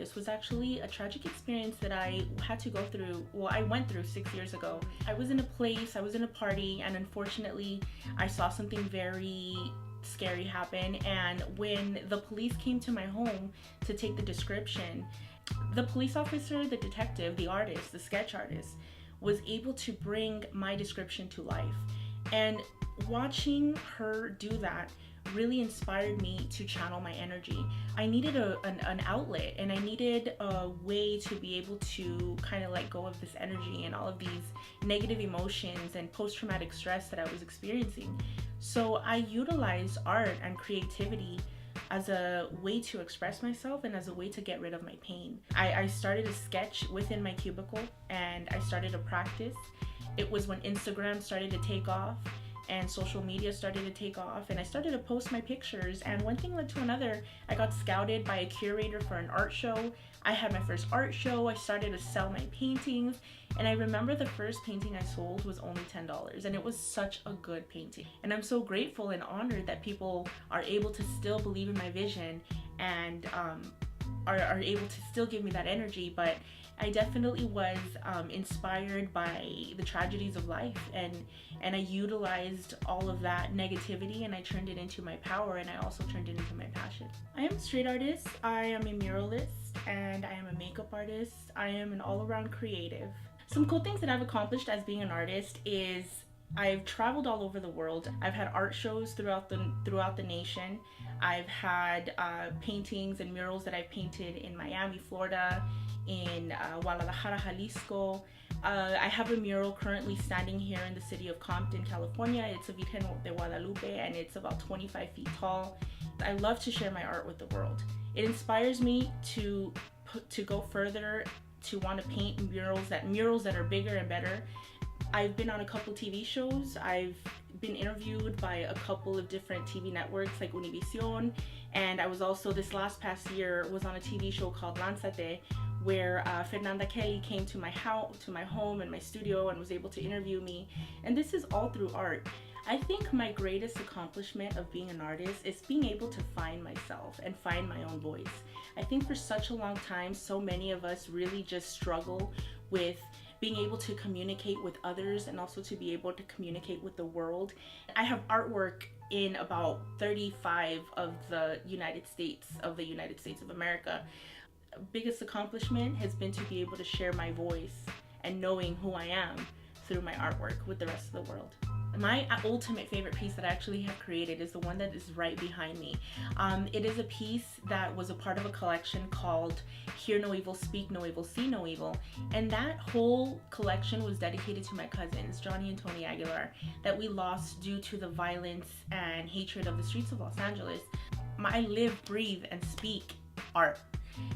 artist was actually a tragic experience that I had to go through. Well, I went through 6 years ago. I was in a place, I was in a party, and unfortunately, I saw something very scary happen. And when the police came to my home to take the description, the police officer, the detective, the artist, the sketch artist, was able to bring my description to life. And watching her do that really inspired me to channel my energy. I needed an outlet, and I needed a way to be able to kind of let go of this energy and all of these negative emotions and post-traumatic stress that I was experiencing. So I utilized art and creativity as a way to express myself and as a way to get rid of my pain. I started a sketch within my cubicle, and I started a practice. It was when Instagram started to take off and social media started to take off, and I started to post my pictures, and one thing led to another. I got scouted by a curator for an art show. I had my first art show. I started to sell my paintings, and I remember the first painting I sold was only $10, and it was such a good painting. And I'm so grateful and honored that people are able to still believe in my vision and are able to still give me that energy. But I definitely was inspired by the tragedies of life, and I utilized all of that negativity and I turned it into my power, and I also turned it into my passion. I am a street artist, I am a muralist, and I am a makeup artist. I am an all-around creative. Some cool things that I've accomplished as being an artist is I've traveled all over the world. I've had art shows throughout the nation. I've had paintings and murals that I've painted in Miami, Florida, in Guadalajara, Jalisco. I have a mural currently standing here in the city of Compton, California. It's a Virgen de Guadalupe, and it's about 25 feet tall. I love to share my art with the world. It inspires me to go further, to want to paint murals that are bigger and better. I've been on a couple TV shows. I've been interviewed by a couple of different TV networks like Univision, and I was also, this past year, was on a TV show called Lanzate, where Fernanda Kelly came to my home and my studio and was able to interview me. And this is all through art. I think my greatest accomplishment of being an artist is being able to find myself and find my own voice. I think for such a long time, so many of us really just struggle with being able to communicate with others and also to be able to communicate with the world. I have artwork in about 35 of the United States of America. Biggest accomplishment has been to be able to share my voice and knowing who I am through my artwork with the rest of the world. My ultimate favorite piece that I actually have created is the one that is right behind me. It is a piece that was a part of a collection called Hear No Evil, Speak No Evil, See No Evil. And that whole collection was dedicated to my cousins, Johnny and Tony Aguilar, that we lost due to the violence and hatred of the streets of Los Angeles. I live, breathe, and speak art.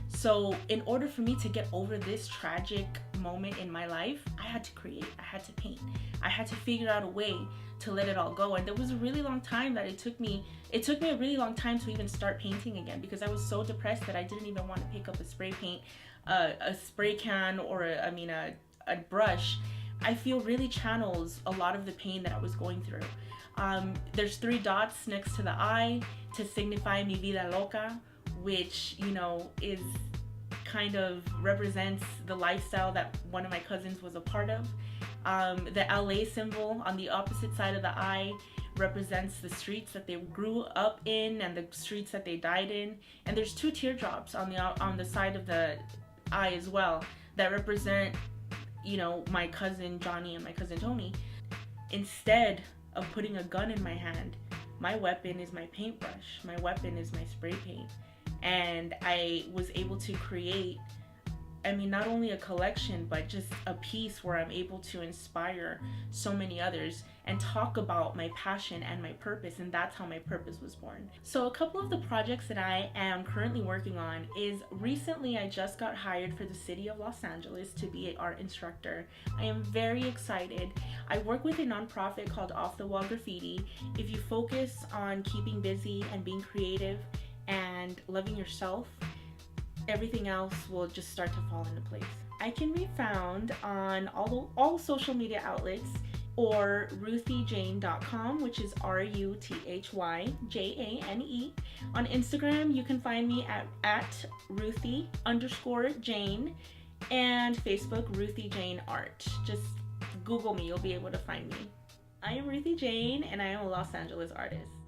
So in order for me to get over this tragic moment in my life, I had to create, I had to paint, I had to figure out a way to let it all go. And there was a really long time that it took me a really long time to even start painting again, because I was so depressed that I didn't even want to pick up a spray paint, a spray can, or a brush. I feel really channels a lot of the pain that I was going through. There's 3 dots next to the eye to signify mi vida loca, which, is kind of represents the lifestyle that one of my cousins was a part of. The LA symbol on the opposite side of the eye represents the streets that they grew up in and the streets that they died in. And there's 2 teardrops on the side of the eye as well that represent, my cousin Johnny and my cousin Tony. Instead of putting a gun in my hand, my weapon is my paintbrush. My weapon is my spray paint. And I was able to create, not only a collection, but just a piece where I'm able to inspire so many others and talk about my passion and my purpose, and that's how my purpose was born. So a couple of the projects that I am currently working on is, recently I just got hired for the city of Los Angeles to be an art instructor. I am very excited. I work with a nonprofit called Off the Wall Graffiti. If you focus on keeping busy and being creative and loving yourself, everything else will just start to fall into place. I can be found on all social media outlets. or ruthyjane.com, which is RUTHYJANE. On Instagram, you can find me at Ruthy_Jane, and Facebook, Ruthy Jane Art. Just Google me, you'll be able to find me. I am Ruthy Jane, and I am a Los Angeles artist.